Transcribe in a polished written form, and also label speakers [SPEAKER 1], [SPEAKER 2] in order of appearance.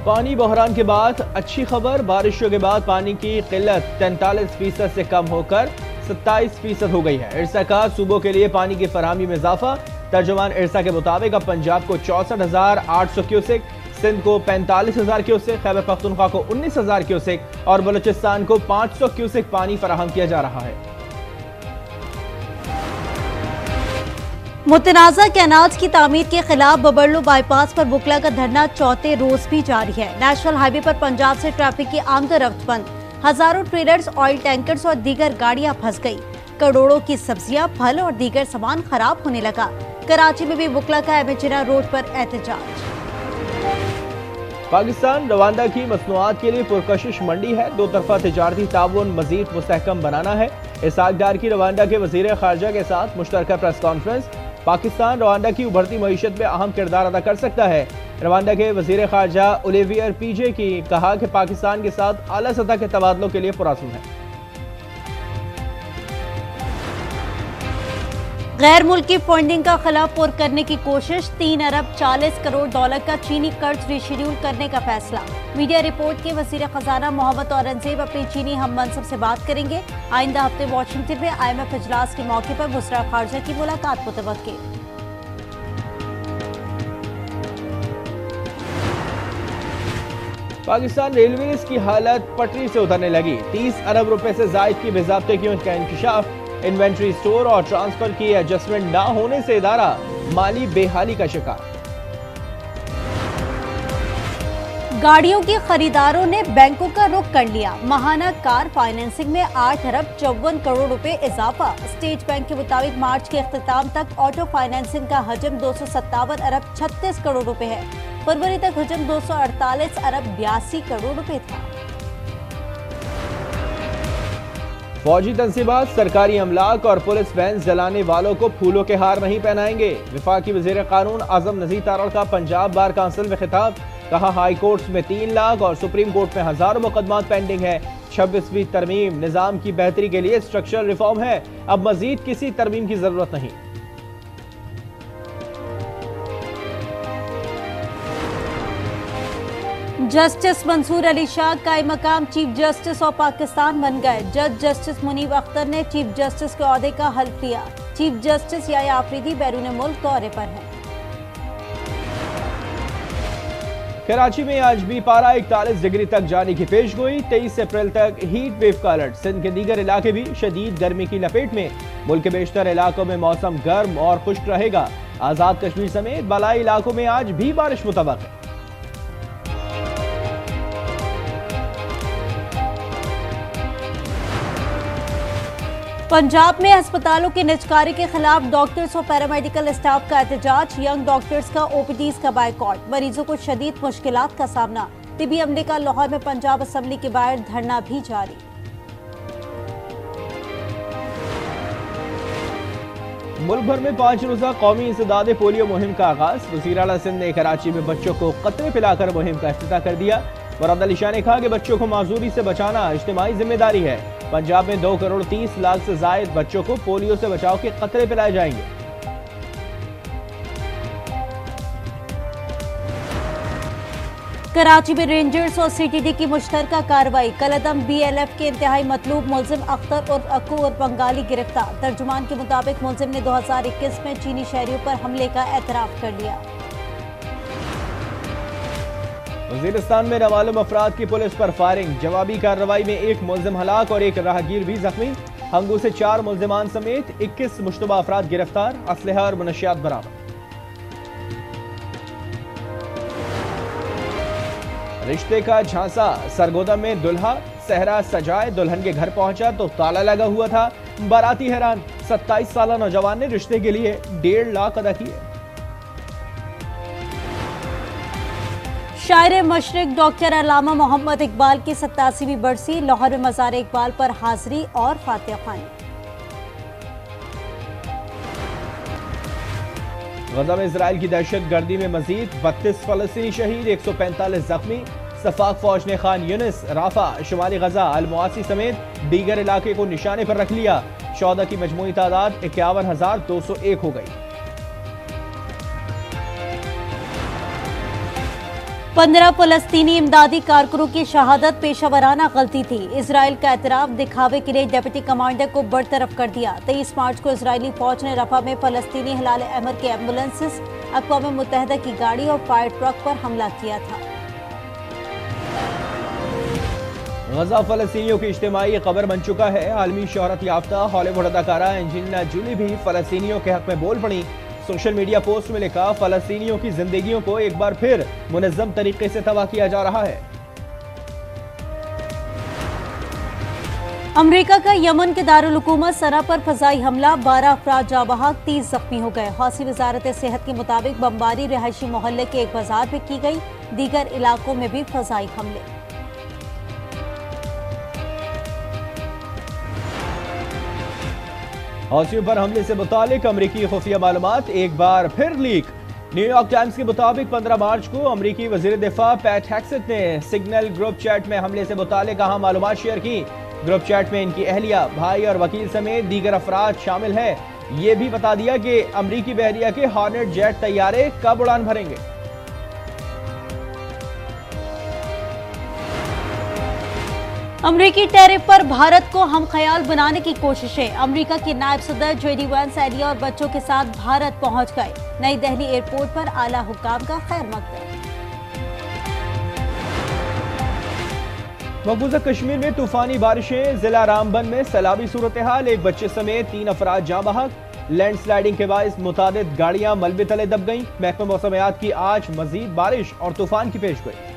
[SPEAKER 1] पानी बहरान के बाद अच्छी खबर, बारिशों के बाद पानी की किल्लत 43% से कम होकर 27% हो गई है। इरसा का सूबों के लिए पानी की फराहमी में इजाफा। तर्जुमान इरसा के मुताबिक अब पंजाब को 64,800 क्यूसेक, सिंध को 45,000 क्यूसेक, खैबर पख्तूनख्वा को 19,000 क्यूसेक और बलूचिस्तान को 500 क्यूसेक पानी फराहम किया जा रहा है।
[SPEAKER 2] मुतनाज़ा कैनाल्स की तामीर के खिलाफ बबरलो बाईपास पर बुकला का धरना चौथे रोज भी जारी है। नेशनल हाईवे पर पंजाब से ट्रैफिक की आमदरफ्त बंद, हजारों ट्रेलर्स, ऑयल टैंकर्स और दीगर गाड़ियां फंस गई। करोड़ों की सब्जियां, फल और दीगर सामान खराब होने लगा। कराची में भी बुकला का एमेचिना रोड पर एहतजाज।
[SPEAKER 1] पाकिस्तान रवांडा की मसनूआत के लिए पुरकशिश मंडी है। दो तरफा तिजारती ताउन मजीद मुस्तहकम बनाना है। इसहाक डार की रवांडा के वजीर खारजा के साथ मुश्तरका प्रेस कॉन्फ्रेंस। पाकिस्तान रवांडा की उभरती मईशत में अहम किरदार अदा कर सकता है। रवांडा के वजीर खारजा ओलिवियर पीजे की कहा कि पाकिस्तान के साथ आला सतह के तबादलों के लिए पुरअज़्म है।
[SPEAKER 2] गैर मुल्की फंडिंग का खिलाफ पुर करने की कोशिश, 3 अरब 40 करोड़ डॉलर का चीनी कर्ज रिशेड्यूल करने का फैसला। मीडिया रिपोर्ट के वजीर खजाना मोहम्मद औरंगजेब अपनी चीनी हम मनसब से बात करेंगे। आइंदा हफ्ते वाशिंगटन में IMF इजलास के मौके पर वज़ीर खारजा की मुलाकात मुतवक्किल।
[SPEAKER 1] पाकिस्तान रेलवेज की हालत पटरी से उतरने लगी। 30 अरब रुपए से जायद की बेज़ाब्तियों का इंकशाफ, इन्वेंट्री स्टोर और ट्रांसफर की एडजस्टमेंट न होने से इदारा माली बेहाली का शिकार।
[SPEAKER 2] गाड़ियों के खरीदारों ने बैंकों का रुख कर लिया। माहाना कार फाइनेंसिंग में 8 अरब 54 करोड़ रुपए इजाफा। स्टेट बैंक के मुताबिक मार्च के इख्तिताम तक ऑटो फाइनेंसिंग का हजम 257 अरब 36 करोड़ रुपए है। फरवरी तक हजम 248 अरब 82 करोड़ रुपए था।
[SPEAKER 1] फौजी तंसीबात, सरकारी अमलाक और पुलिस वैन जलाने वालों को फूलों के हार नहीं पहनाएंगे। वफाकी वजीर कानून आजम नज़ीर तारड़ का पंजाब बार काउंसिल में खिताब। कहा, हाई कोर्ट्स में 3 लाख और सुप्रीम कोर्ट में हजारों मुकदमात पेंडिंग है। 26वीं तरमीम निजाम की बेहतरी के लिए स्ट्रक्चरल रिफॉर्म है। अब मजीद किसी तरमीम की जरूरत नहीं।
[SPEAKER 2] जस्टिस मंसूर अली शाह काई मकाम चीफ जस्टिस ऑफ पाकिस्तान बन गए। जज जस्टिस मुनीब अख्तर ने चीफ जस्टिस के ओहदे का हल्फ लिया। चीफ जस्टिस याया आफरीदी बैरून मुल्क दौरे पर हैं।
[SPEAKER 1] कराची में आज भी पारा 41 डिग्री तक जाने की पेशगोई। 23 अप्रैल तक हीट वेव का अलर्ट। सिंध के दीगर इलाके भी शदीद गर्मी की लपेट में। मुल्क के बेशतर इलाकों में मौसम गर्म और खुश्क रहेगा। आजाद कश्मीर समेत बलाई इलाकों में आज भी बारिश मुतवक्किल है।
[SPEAKER 2] पंजाब में अस्पतालों की निजकारी के खिलाफ डॉक्टर्स और पैरामेडिकल स्टाफ का एहतजाज। यंग डॉक्टर्स का OPDs का बाइकॉट। मरीजों को शदीद मुश्किलात का सामना। तिबी अमले का लाहौर में पंजाब असेंबली के बाहर धरना भी जारी।
[SPEAKER 1] मुल्क भर में 5 रोजा कौमी इंसदाद पोलियो मुहिम का आगाज। वज़ीर आला सिंध ने कराची में बच्चों को कतरे पिलाकर मुहिम का इफ्तिताह कर दिया। मुराद अली शाह ने कहा कि बच्चों को माजूरी से बचाना इज्तिमाई जिम्मेदारी है। पंजाब में 2 करोड़ 30 लाख से जायद बच्चों को पोलियो से बचाव के कतरे पिलाए जाएंगे।
[SPEAKER 2] कराची में रेंजर्स और CTD की मुश्तरका कार्रवाई। कलअदम BLF के इंतहाई मतलूब मुलजिम अख्तर और अक्कू और बंगाली गिरफ्तार। तर्जुमान के मुताबिक मुलजिम ने 2021 में चीनी शहरियों पर हमले का एतराफ कर लिया।
[SPEAKER 1] वजीरिस्तान में नामालूम अफराद की पुलिस पर फायरिंग। जवाबी कार्रवाई में 1 मुलजिम हलाक और 1 राहगीर भी जख्मी। हंगू से 4 मुलजिमान समेत 21 मुश्तबा अफराद गिरफ्तार। असलहा और मनशियात बरामद। रिश्ते का झांसा। सरगोदा में दुल्हा सहरा सजाए दुल्हन के घर पहुंचा तो ताला लगा हुआ था। बाराती हैरान। 27 साला नौजवान ने रिश्ते के लिए 1.5 लाख अदा किए।
[SPEAKER 2] शायर मशरिक डॉक्टर अल्लामा मोहम्मद इकबाल की 87वीं बरसी। लाहौर में मज़ार इकबाल पर हाजिरी और फातिहा ख्वानी।
[SPEAKER 1] गजा में इजराइल की दहशत गर्दी में मजीद 32 फलस्तीनी शहीद, 145 जख्मी। सफाक फौज ने खान यूनिस, राफा, शुमाली गजा, अल-मुआसी समेत दीगर इलाके को निशाने पर रख लिया। शौदा की मजमूई तादाद 51,201 हो गई।
[SPEAKER 2] 15 फलस्तीनी इमदादी कारकुनों की शहादत पेशावराना गलती थी। इसराइल का एतराफ दिखावे के लिए डिप्टी कमांडर को बरतरफ कर दिया। 23 मार्च को इजरायली फौज ने रफा में फलस्तीनी हिलाल अहमर के एम्बुलेंसेस, अक़वाम मुत्तहिदा की गाड़ी और फायर ट्रक पर हमला किया था।
[SPEAKER 1] गजा फलस्तीनियों की इज्तिमाई खबर बन चुका है। आलमी शोहरत याफ्ता हॉलीवुड अदाकारा एंजेलिना जूली भी फलस्तीनियों के हक में बोल पड़ी। सोशल मीडिया पोस्ट में लिखा, फलस्तीनियों की जिंदगियों को एक बार फिर मुनज़्ज़म तरीके से तबाह किया जा रहा है।
[SPEAKER 2] अमेरिका का यमन के दारुल हुकूमत सना पर फजाई हमला, 12 अफराद जाँ बहक, 30 जख्मी हो गए। हौसी वजारत सेहत के मुताबिक बमबारी रिहायशी मोहल्ले के एक बाजार में की गई, दीगर इलाकों में भी फजाई हमले।
[SPEAKER 1] हौसियों पर हमले से मुतालिक अमरीकी खुफिया मालूमात एक बार फिर लीक। न्यूयॉर्क टाइम्स के मुताबिक 15 मार्च को अमरीकी वजीर दिफा पैट हेक्सेट ने सिग्नल ग्रुप चैट में हमले से मुतालिक अहम मालूमात शेयर की। ग्रुप चैट में इनकी अहलिया, भाई और वकील समेत दीगर अफराद शामिल है। ये भी बता दिया कि अमरीकी बहरिया के हॉर्नेट जेट तैयारे कब उड़ान भरेंगे।
[SPEAKER 2] अमरीकी टैरिफ पर भारत को हम ख्याल बनाने की कोशिशें। अमरीका के नायब सदर JD Vance एहलिया और बच्चों के साथ भारत पहुंच गए। नई दिल्ली एयरपोर्ट पर आला हुक्काम का खैर मकदम।
[SPEAKER 1] मकबूजा कश्मीर में तूफानी बारिशें, जिला रामबन में सैलाबी सूरत हाल, एक बच्चे समेत 3 अफराद जाँ बहक। लैंडस्लाइडिंग के बायस मुतादिद गाड़ियां मलबे तले दब गईं। महकमा मौसमियात की आज मजीद बारिश और तूफान की पेशगोई।